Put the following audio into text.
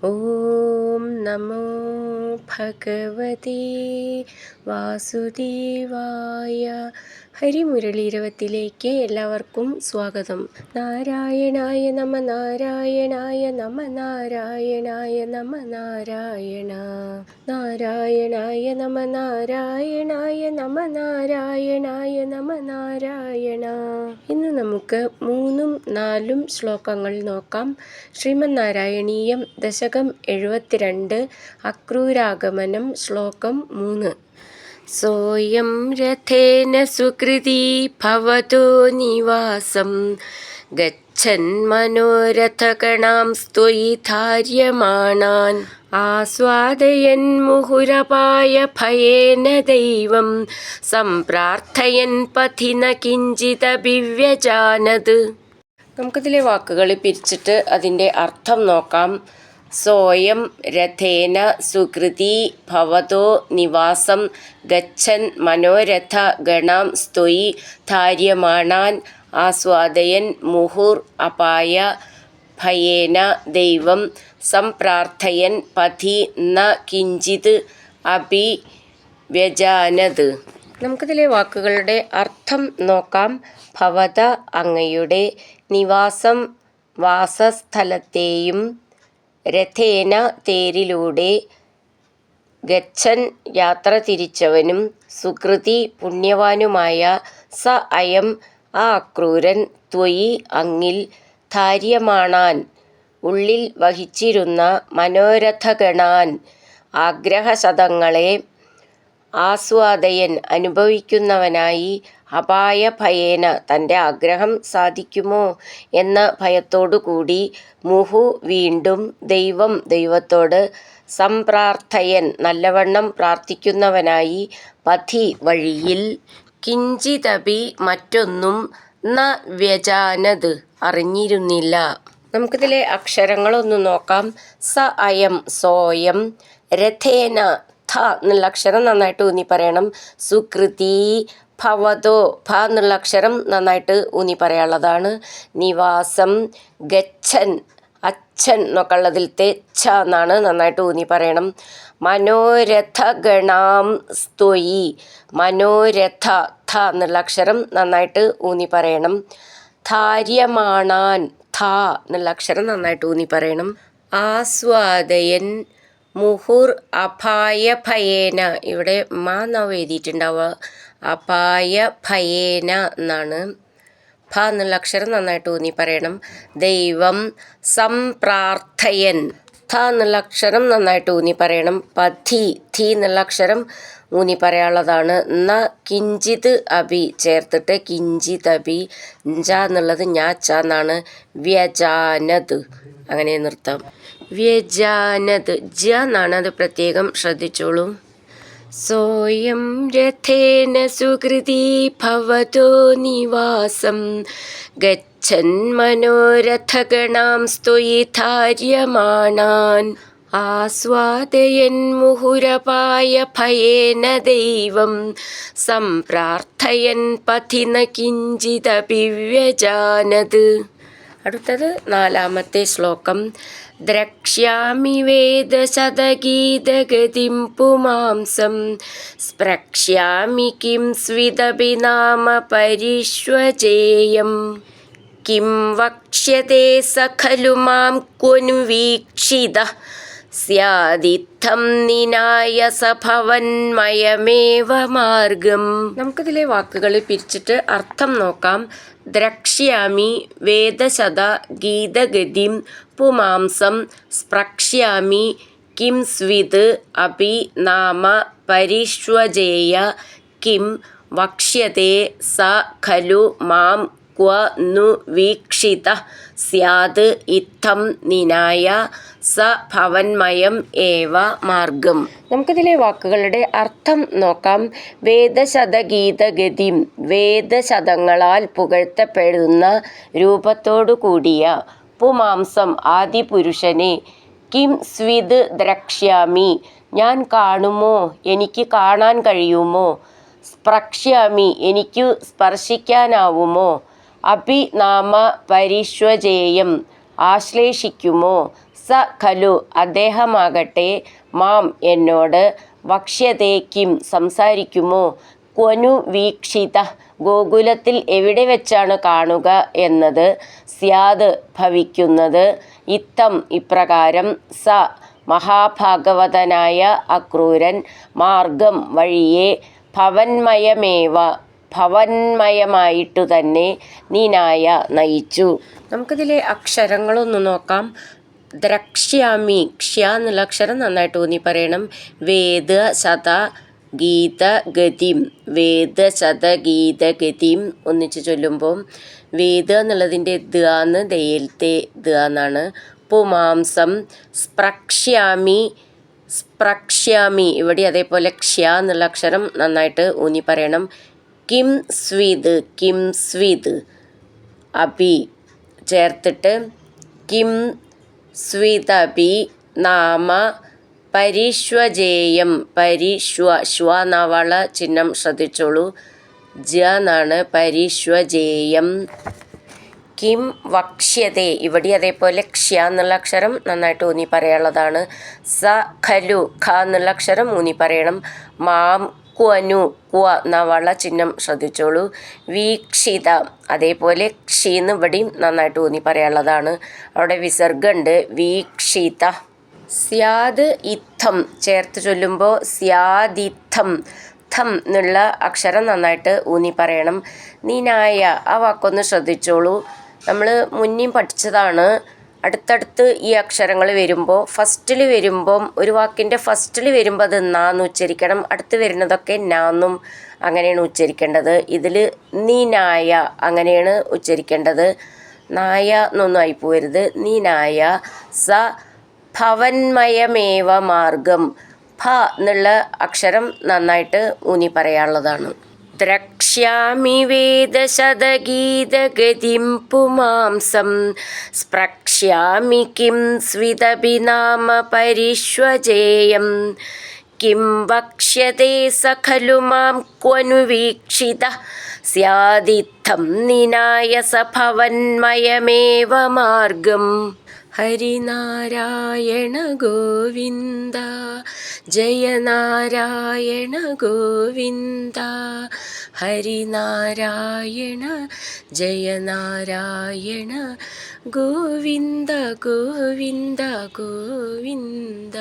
ഓം നമോ ഭഗവതേ വാസുദേവായ. ഹരിമുരളീരവത്തിലേക്ക് എല്ലാവർക്കും സ്വാഗതം. നാരായണായ നമ നാരായണായ നമ നാരായണായ നമ നാരായണ നാരായണായ നമ നാരായണായ നമ നാരായണായ നമ നാരായണ. ഇന്ന് നമുക്ക് 3ഉം 4ഉം ശ്ലോകങ്ങൾ നോക്കാം. ശ്രീമദ് നാരായണീയം ദശകം 72 അക്രൂരാഗമനം ശ്ലോകം 3. സോയം രഥേന സുകൃതി ഭവതോ നിവാസം ഗച്ഛൻ മനോരഥഗണാം സ്ത്വയി ധാര്യമാണാൻ ആസ്വാദയൻ മുഹുരപായ ഭയേന ദൈവം സംപ്രാർത്ഥയൻ പഥി ന കിഞ്ചിദഭിവ്യജാനത്. നമുക്കിതിലെ വാക്കുകൾ പിരിച്ചിട്ട് അതിൻ്റെ അർത്ഥം നോക്കാം. സോയം രഥേന സുകൃതി ഭവതോ നിവാസം ഗച്ഛൻ മനോരഥ ഗണാം സ്ത്വയി ധാര്യമാണാൻ ആസ്വാദയൻ മുഹുർ അപായ ഭയേന ദൈവം സംപ്രാർത്ഥയൻ പഥി ന കിഞ്ചിത് അഭി വ്യജാനത്. നമുക്കിതിലെ വാക്കുകളുടെ അർത്ഥം നോക്കാം. ഭവത അങ്ങയുടെ, നിവാസം വാസസ്ഥലത്തെയും, രഥേന തേരിലൂടെ, ഗച്ഛൻ യാത്ര തിരിച്ചവനും, സുകൃതി പുണ്യവാനുമായ, സ അയം ആ അക്രൂരൻ, ത്വയി അങ്ങിൽ, ധാര്യമാണാൻ ഉള്ളിൽ വഹിച്ചിരുന്ന, മനോരഥഗണാൻ ആഗ്രഹശതങ്ങളെ, ആസ്വാദയൻ അനുഭവിക്കുന്നവനായി, അപായ ഭയേന തൻ്റെ ആഗ്രഹം സാധിക്കുമോ എന്ന ഭയത്തോടുകൂടി, മുഹു വീണ്ടും, ദൈവം ദൈവത്തോട്, സംപ്രാർത്ഥയൻ നല്ലവണ്ണം പ്രാർത്ഥിക്കുന്നവനായി, പഥി വഴിയിൽ, കിഞ്ചിതപി മറ്റൊന്നും, ന വ്യജാനത് അറിഞ്ഞിരുന്നില്ല. നമുക്കിതിലെ അക്ഷരങ്ങളൊന്ന് നോക്കാം. സ അയം സോയം, രഥേന ഥ എന്നുള്ള അക്ഷരം നന്നായിട്ട് ഊന്നി പറയണം. സുകൃതി ഭവതോ ഭ എന്നുള്ള അക്ഷരം നന്നായിട്ട് ഊന്നി പറയാനുള്ളതാണ്. നിവാസം ഗച്ഛൻ അച്ഛൻ എന്നൊക്കെ ഉള്ളതിലത്തെ ഛ എന്നാണ് നന്നായിട്ട് ഊന്നി പറയണം. മനോരഥഗണാം സ്ത്വയി, മനോരഥ ഥ എന്നുള്ള അക്ഷരം നന്നായിട്ട് ഊന്നി പറയണം. ധാര്യമാണാൻ ഥ എന്നുള്ള അക്ഷരം നന്നായിട്ട് ഊന്നി പറയണം. ആസ്വാദയൻ മുഹുർ അപായ ഭയേന, ഇവിടെ മ എന്നാവും എഴുതിയിട്ടുണ്ടാവുക, അപായ ഭയേന എന്നാണ്. ഭ എന്നുള്ള അക്ഷരം നന്നായിട്ട് ഊന്നി പറയണം. ദൈവം സംപ്രാർത്ഥയൻ, ഥ എന്നുള്ള അക്ഷരം നന്നായിട്ട് ഊന്നി പറയണം. പഥി ഥി എന്നുള്ള അക്ഷരം ഊന്നി പറയാനുള്ളതാണ്. ന കിഞ്ചിത് അഭി ചേർത്തിട്ട് കിഞ്ചിത് അഭി, ജ എന്നുള്ളത് ഞാ ച എന്നാണ്. വ്യജാനത് അങ്ങനെ നിർത്താം. വ്യജാനത് ജ എന്നാണ്, അത് പ്രത്യേകം ശ്രദ്ധിച്ചോളൂ. സോയം രഥേന സുകൃതി ഭവതോ നിവാസം ഗച്ഛൻ മനോരഥഗണാം സ്ത്വയി ധാര്യമാണാൻ ആസ്വാദയൻ മുഹുരപായ ഭയേന ദൈവം സംപ്രാർത്ഥയൻ പഥി ന കിഞ്ചിദഭിവ്യജാനത്. അടുത്തത് 4ാമത്തെ ശ്ലോകം. ദ്രക്ഷ്യാമി വേദശതഗീതഗതിം പുമാംസം സ്പ്രക്ഷ്യാമി കിം സ്വിദപി നാമ പരിഷ്വജേയം കിം വക്ഷ്യത്തെ സ ഖലു മാം ക്വനു വീക്ഷിതഃ സ്യാദിത്തം നിനായ സഭവന്മയമേവ മാർഗം. നമുക്കിതിലെ വാക്കുകൾ പിരിച്ചിട്ട് അർത്ഥം നോക്കാം. ദ്രക്ഷ്യാമി വേദശത ഗീതഗതിം പുമാംസം സ്പ്രക്ഷ്യാമി കിം സ്വിത് അപി നാമ പരിഷ്വജേയ കിം വക്ഷ്യത്തെ സ ഖലു മാം ക്വ നു വീക്ഷിതഃ സ്യാത് ഇത്തം നിനായ സ ഭവന്മയം ഏവ മാർഗം. നമുക്കിതിലെ വാക്കുകളുടെ അർത്ഥം നോക്കാം. വേദശതഗീതഗതിം, വേദശതങ്ങളാൽ പുകഴ്ത്തപ്പെടുന്ന രൂപത്തോടു കൂടിയ, പുമാംസം ആദിപുരുഷനെ, കിം സ്വിത് ദ്രക്ഷ്യാമി ഞാൻ കാണുമോ, എനിക്ക് കാണാൻ കഴിയുമോ, സ്പ്രക്ഷ്യാമി എനിക്ക് സ്പർശിക്കാനാവുമോ, അപി നാമ പരിഷ്വജേയം ആശ്ലേഷിക്കുമോ, സ ഖലു അദ്ദേഹമാകട്ടെ മാം എന്നോട് വക്ഷ്യതേ കിം സംസാരിക്കുമോ ക്വനു വീക്ഷിത ഗോകുലത്തിൽ എവിടെ വെച്ചാണ് കാണുക എന്നത് സ്യാത് ഭവിക്കുന്നത് ഇത്തം ഇപ്രകാരം സ മഹാഭാഗവതനായ അക്രൂരൻ മാർഗം വഴിയെ ഭവന്മയമേവ ഭവന്മയമായിട്ടു തന്നെ നീനായ നയിച്ചു. നമുക്കിതിലെ അക്ഷരങ്ങളൊന്ന് നോക്കാം. ദ്രക്ഷ്യാമി ക്ഷ്യ എന്നുള്ള അക്ഷരം നന്നായിട്ട് ഊന്നി പറയണം. വേദ ശത ഗീത ഗതിം വേദ ശത ഗീത ഗതിം ഒന്നിച്ച് ചൊല്ലുമ്പോൾ വേദ എന്നുള്ളതിൻ്റെ ദാന്ന് ദയൽത്തെ ദാന്നാണ്. പുമാംസം സ്പ്രക്ഷ്യാമി സ്പ്രക്ഷ്യാമി ഇവിടെ അതേപോലെ ക്ഷ്യ എന്നുള്ള അക്ഷരം നന്നായിട്ട് ഊന്നി പറയണം. കിം സ്വിത് അപി ചേർത്തിട്ട് കിം സ്വിതപി നാമ പരിഷ്വജേയം ശ്വ നവള ചിഹ്നം ശ്രദ്ധിച്ചോളൂ. ജ എന്നാണ് പരിഷ്വജേയം. കിം വക്ഷ്യതേ ഇവിടെ അതേപോലെ ക്ഷ്യ എന്നുള്ള അക്ഷരം നന്നായിട്ട് ഊന്നി പറയാനുള്ളതാണ്. സ ഖലു ഖ എന്നുള്ള അക്ഷരം ഊന്നി പറയണം. മാം ക്വനു ക്വ നവള ചിഹ്നം ശ്രദ്ധിച്ചോളൂ. വീക്ഷിത അതേപോലെ ക്ഷീന്ന് ഇവിടെയും നന്നായിട്ട് ഊന്നി പറയാനുള്ളതാണ്. അവിടെ വിസർഗമുണ്ട് വീക്ഷിത. സ്യാദ് ഇത്തം ചേർത്ത് ചൊല്ലുമ്പോൾ സ്യാദിത്തം ഥം എന്നുള്ള അക്ഷരം നന്നായിട്ട് ഊന്നി പറയണം. നീനായ ആ വാക്കൊന്ന് ശ്രദ്ധിച്ചോളൂ. നമ്മൾ മുന്നേയും പഠിച്ചതാണ്. അടുത്തടുത്ത് ഈ അക്ഷരങ്ങൾ വരുമ്പോൾ ഫസ്റ്റിൽ വരുമ്പം ഒരു വാക്കിൻ്റെ ഫസ്റ്റിൽ വരുമ്പോൾ അത് നാന്ന് ഉച്ചരിക്കണം. അടുത്ത് വരുന്നതൊക്കെ നാന്നും അങ്ങനെയാണ് ഉച്ചരിക്കേണ്ടത്. ഇതിൽ നീനായ അങ്ങനെയാണ് ഉച്ചരിക്കേണ്ടത്. നായ എന്നൊന്നും ആയിപ്പോരുത്. നീനായ സ ഭവന്മയമേവ മാർഗം ഭ എന്നുള്ള അക്ഷരം നന്നായിട്ട് ഊന്നി പറയാനുള്ളതാണ്. ദ്രക്ഷ്യാമി വേദശതഗീതഗതിം പുമാംസം സ്പ്രക്ഷ്യാമി കിം സ്വിതപി നാമ പരിഷ്വജേയം കിം വക്ഷ്യത്തെ സ ഖലു മാം ക്വനു വീക്ഷിത സ്യാദിത്തം നിനായ സ ഭവന്മയമേവ മാർഗം. ഹരിനാരായണ ഗോവിന്ദ ജയ നാരായണ ഗോവിന്ദ ഹരിനാരായണ ജയ നാരായണ ഗോവിന്ദ ഗോവിന്ദ ഗോവിന്ദ.